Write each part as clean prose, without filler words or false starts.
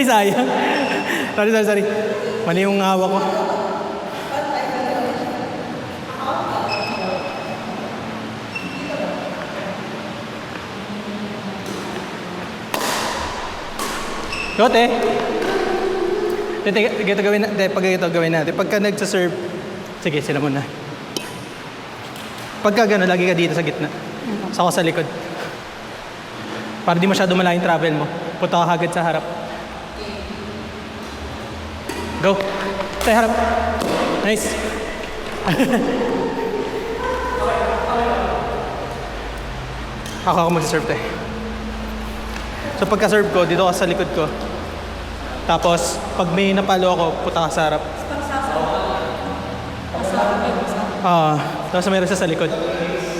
Ay, sayang. Sorry. Mali yung hawak ko. Yote. Pag ito gawin natin. Pagka nagsaserve, sige, sila muna. Pagka gano'n, lagi ka dito sa gitna. Saka sa likod. Para di masyado malayo yung travel mo. Punta ka agad sa harap. Go. Tayo harap. Nice. Ako mag-serve tayo. So pagka-serve ko, dito ka sa likod ko. Tapos, pag may napalo ako, punta ka sa harap. Tapos mayroon siya sa likod.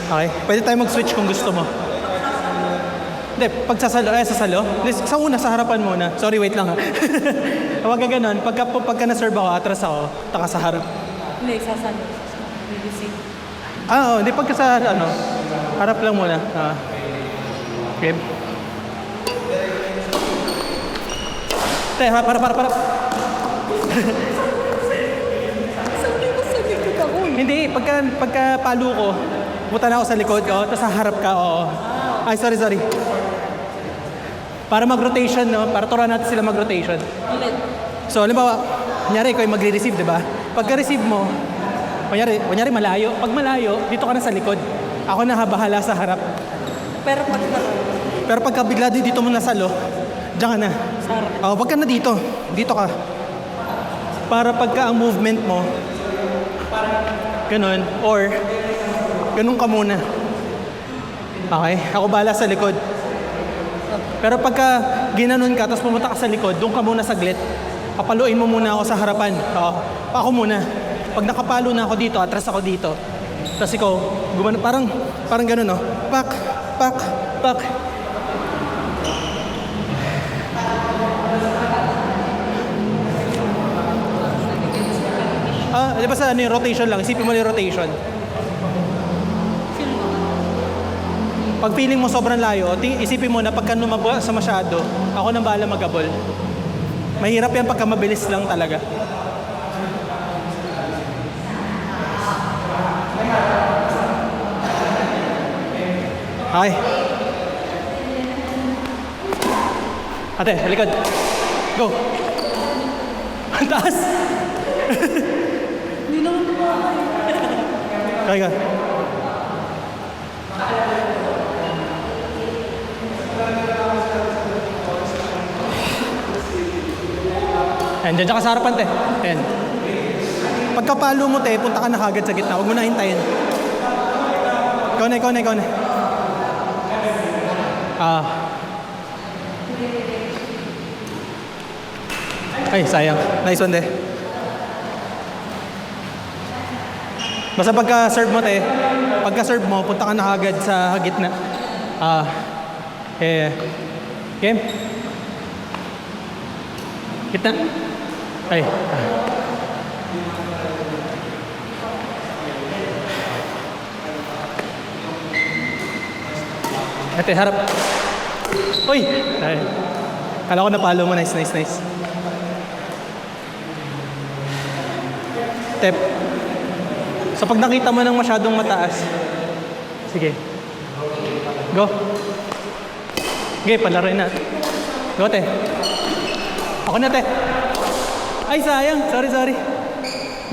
Okay? Pwede tayo mag-switch kung gusto mo. Hindi, pag sasalo? Sa una, sa harapan muna. Sorry, wait lang ha. Huwag ka ganun. Pagka na-serve ako, atras ako, taka sa harap. Hindi, sasalo. Hindi, pagka sa, harap lang muna. Okay. Te, para. Sabi ko ako. Hindi, pagka palo ko, punta na ako sa likod, tapos sa harap ka, oo. Ay, sorry. Para mag-rotation, no? Para turuan natin sila mag-rotation. Ulit. So, halimbawa, kunyari, ikaw yung magre-receive, di ba? Pagka-receive mo, kunyari malayo. Pag malayo, dito ka na sa likod. Ako na bahala sa harap. Pero pagka bigla dito mo nasalo, diyan ka na. Sa harap. Wag ka na dito. Dito ka. Para pagka ang movement mo, ganun, or ganun ka muna. Okay? Ako bahala sa likod. Pero pagka ginanon ka, tapos pumunta ka sa likod, doon ka muna saglit. Papaluin mo muna ako sa harapan. Ako muna. Pag nakapalo na ako dito, atras ako dito. Tapos ikaw, parang ganun, no? Pak. Di ba sa yung rotation lang? Isipin mo yung rotation. Pag feeling mo sobrang layo, isipin mo na pagka lumabas sa masyado, ako nang bahala mag-abol. Mahirap yan pagka mabilis lang talaga. Okay. Ate, halikod. Go. Ang taas. Hindi naman tumakay. Kaya ka. Ayan, dyan ka sa harapan, te. Ayan. Pagkapalo mo, te, punta ka na kagad sa gitna. Huwag mo na hintayin. Ikaw na. Ay, sayang. Nice one, te. Basta pagka-serve mo, te, pagka-serve mo, punta ka na kagad sa gitna. Game? Gitna? Ay. Ate, harap. Uy! Ay. Kala ko napalo mo. Nice. Tep. So pag nakita mo ng masyadong mataas, sige. Go. Okay, palaroin na. Go, te. Ako na, te. Ay, sayang. Sorry.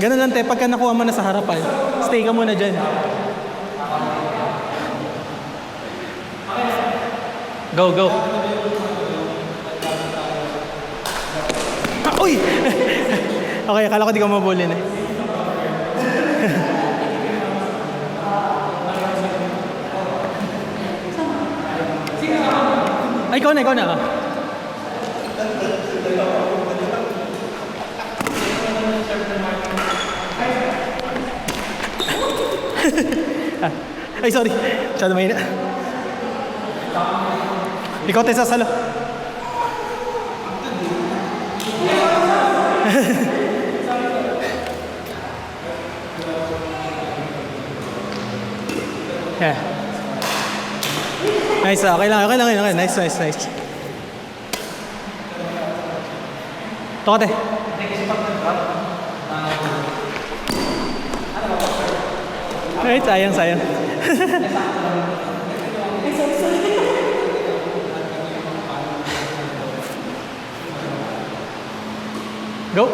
Ganun lang, te. Pagka nakuha mo na sa harapan, stay ka muna dyan. Go. Uy! Okay, akala ko di ka mabulin eh. Ay, ikaw na. Ay, sorry. Masyado mahina. Ikaw tayo sasalo. Yeah. Nice, okay lang. Nice. Ito te. Ay, sayang, sayang. Go.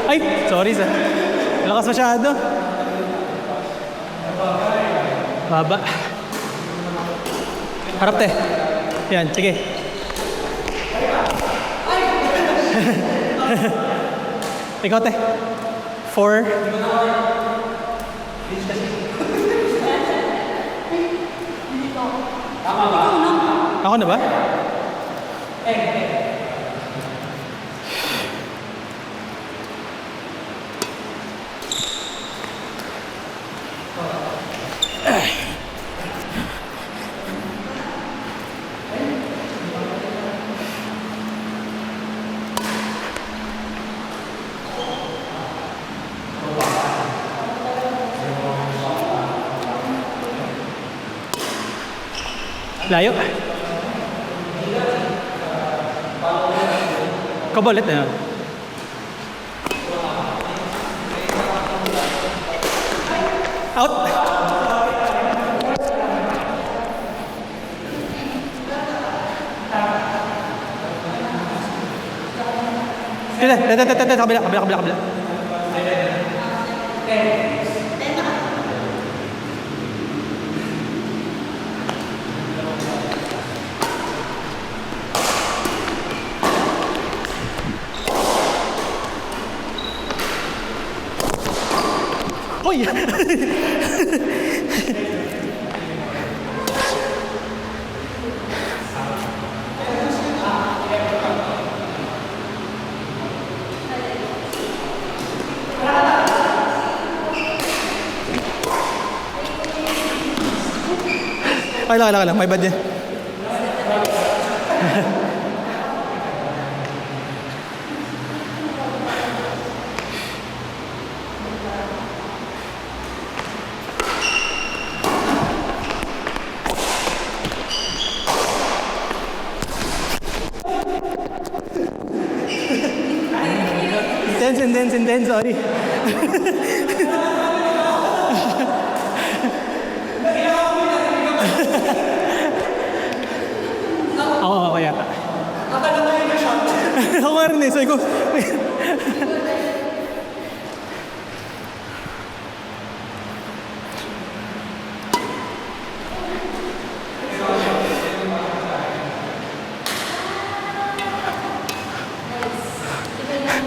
Ay, sorry sir. Lakas masyado. Baba. Harap te. Yan, sige. Ikaw te. 4. Ako na ba? Layo. Kabalit na yun. Out. Kabila, kabila. Uy! Kailangan lang. May bad yan. Intense, sorry. Ako yata. Ako nga rin eh, sabi ko.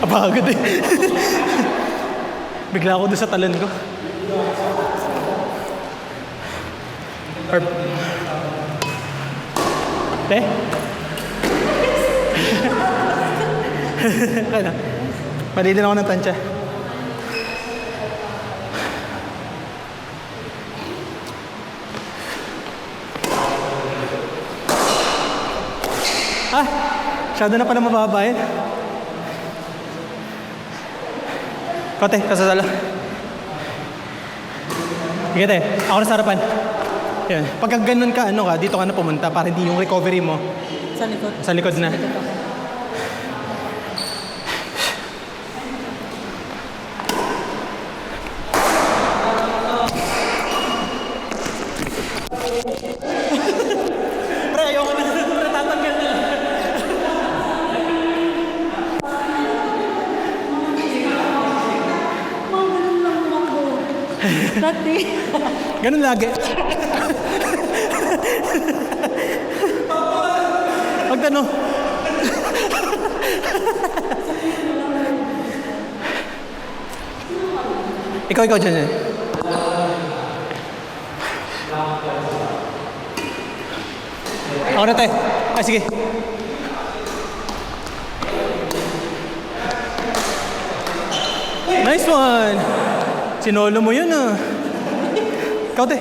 Apagod eh. Bigla ako doon sa talon ko. Te? Kaya na. Palilin ako ng tansya. Ah! Masyado na pala mababa eh. Kote, kasasala. Sige te, ako na sa harapan. Yan. Pagka ganun ka, dito ka na pumunta para hindi yung recovery mo Sa likod. sa likod na. Pre, ayoko na. Tatanggal na. Ganun lang ako. Dati. Ganun lagi. Pagtano. Ikaw dyan. Ako na tayo. Ay, sige. Nice one. Sinolo mo yun ah. Ikaw te.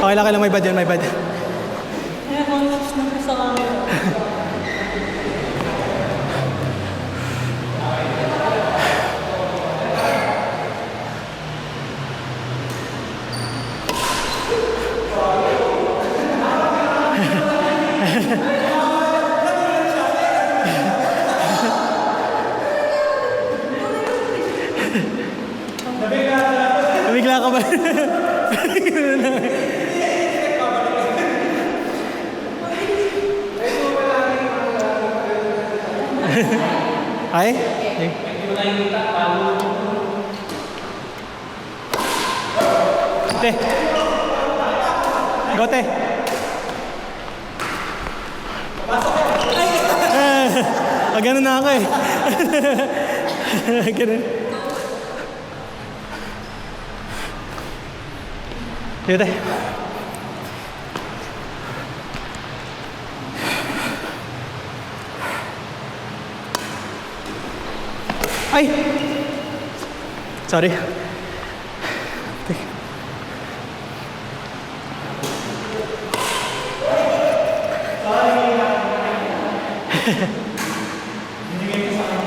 Okay Okay lang, may bad yan, may bad. Kaya conscious na po sa camera. Nabigla ka ba? Ay? Te. Go, te. Ganun na ako eh. Ganun. Dito. Ay! Sorry.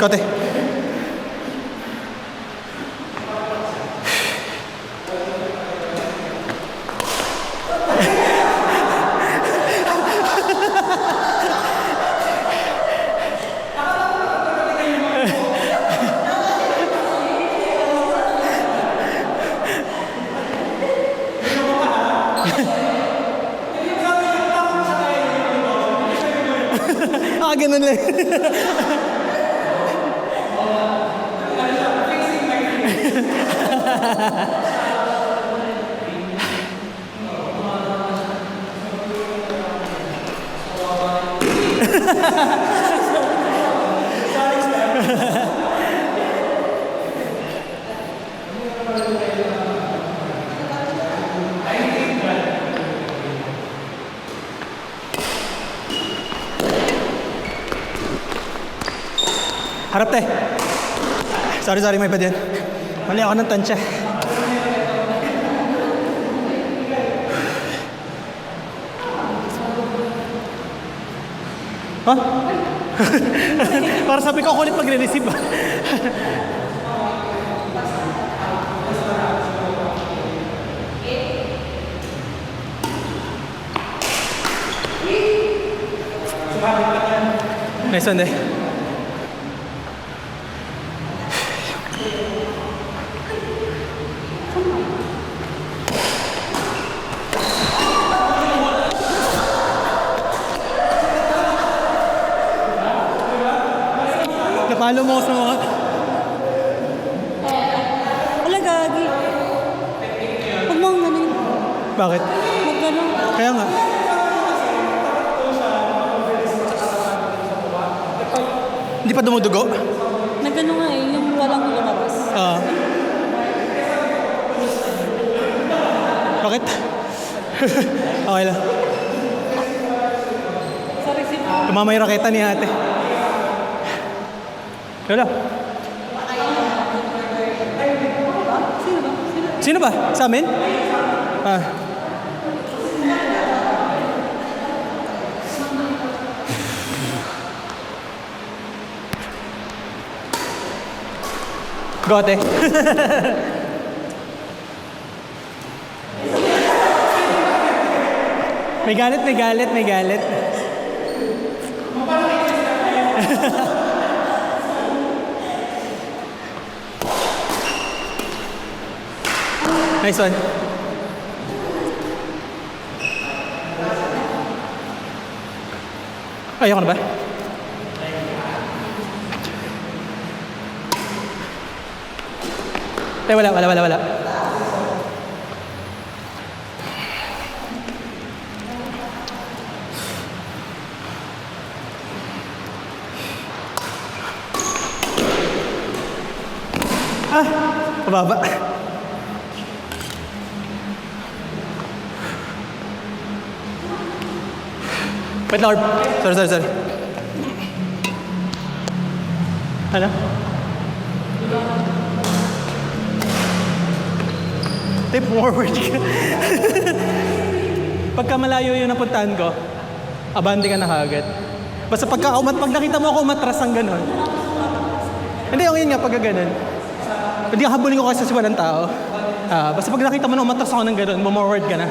Kote. Ganun lang. Harap, te. Sorry, may bad yan. Mali ako ng tansya. Huh? Para sabi ko kulit magre-receive. Nice one, eh. Napalo mo ako sa mga... Wala, gagi. Huwag mo ang ganun. Bakit? Huwag ganun. Kaya nga. Hindi pa dumudugo? Nagano nga eh, yung walang lumabas. Bakit? Okay lang. Sorry, si Tumama yung raketa ni ate. Wala. Sino ba? Sa amin? Go, ate. May galit. Nice one. Ayoko na ba? Wala. Pababa. Wait, Lord. Sorry. Ano? Tip forward ka. Pagka malayo yung napuntahan ko, abante ka na kagad. Basta pag nakita mo ako umatras ang gano'n. Hindi, okay nga pagka gano'n. Hindi habulin ko kasi walang tao. Basta pag nakita mo na umatras ako ng gano'n, mumorward ka na.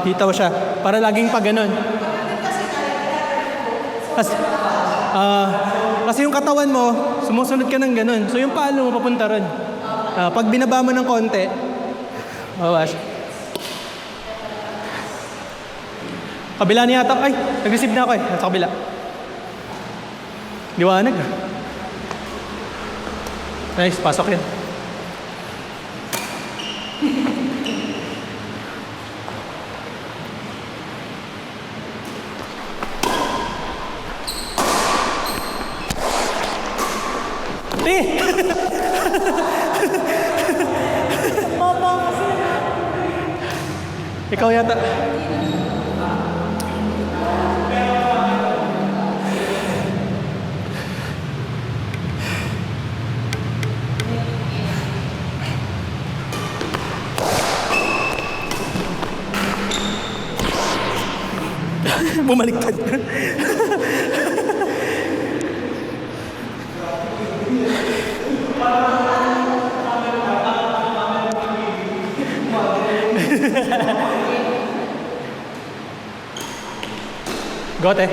Dito siya. Para laging pa ganun. Kasi yung katawan mo, sumusunod ka ng ganun. So yung palo mo papunta ron. Pag binaba mo ng konti, bawas. Kabila niya yata. Ay, nag-receive na ako eh. Nasa kabila. Liwanag. Nice, pasok yan. Papa kasi. Ikaw yata. Bumaliktad. Got eh.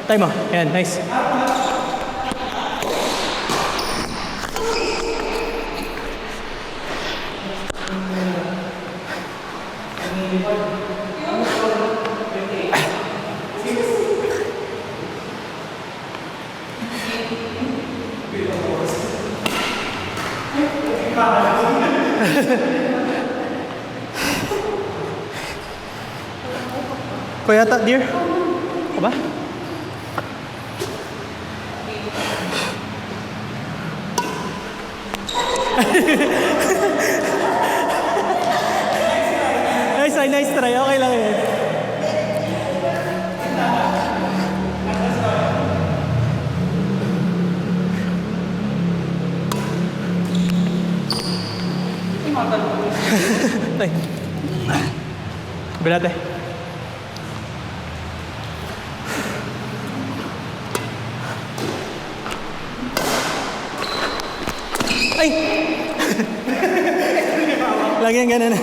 Time mo. Ayan, nice. Kuya ta, dear? Ako ba? Nice try. Okay lang yan. Tay. Bilate. Ay! Lagi yung ganun.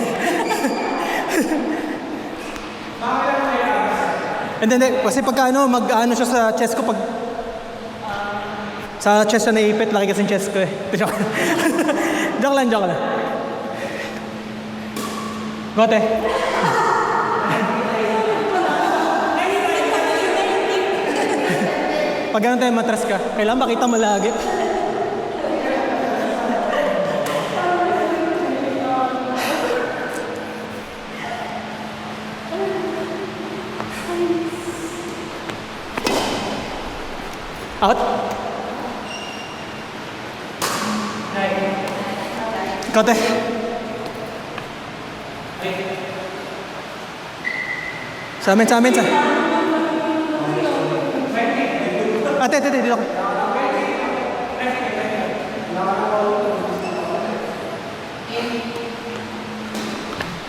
Hindi. Kasi pagka mag-ano siya sa chest ko pag... Sa chest na naipit, laki kasing chest ko eh. Joke lang. Gote. Pag gano'n tayo matras ka, kailangan makita mo lagi. Out. Kote. Sa amin. Ate, dito ako.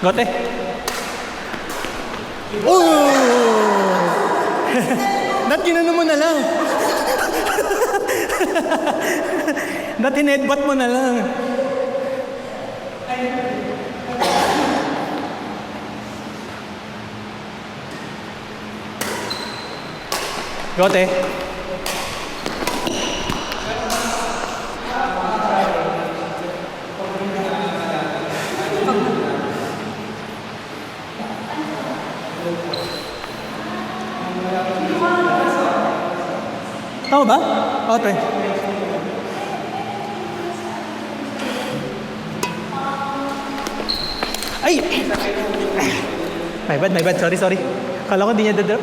Gote. Dat ginano mo na lang. Dat hinedbat mo na lang. Gote. Tama ba? Okay. Ay! My bad. Sorry. Kala ko di niya dadrop.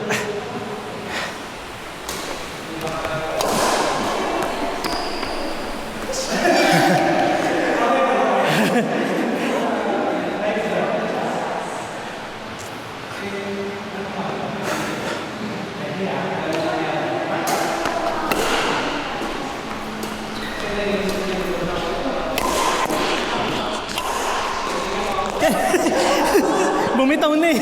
Bumitaw na eh.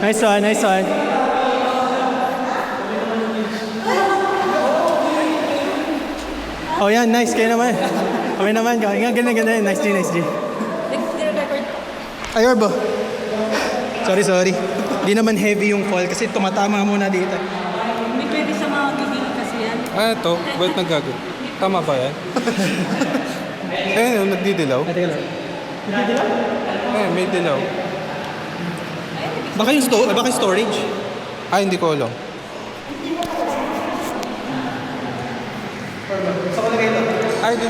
Nice one, nice one. Oh yan, nice. Kayo naman. Kami naman. Ganun. Nice G, nice G. Nag-record. Ay, Orbo. Sorry. Di naman heavy yung fall kasi tumatama muna dito. May pwede sa mga giging kasi yan. Ito. Ba't naggago? Tama ba yan? Nagdidilaw. Teka lang. Hindi lang? May dilaw. Baka yung storage. Hindi ko alam. Sa kulagay ito. Ay, di.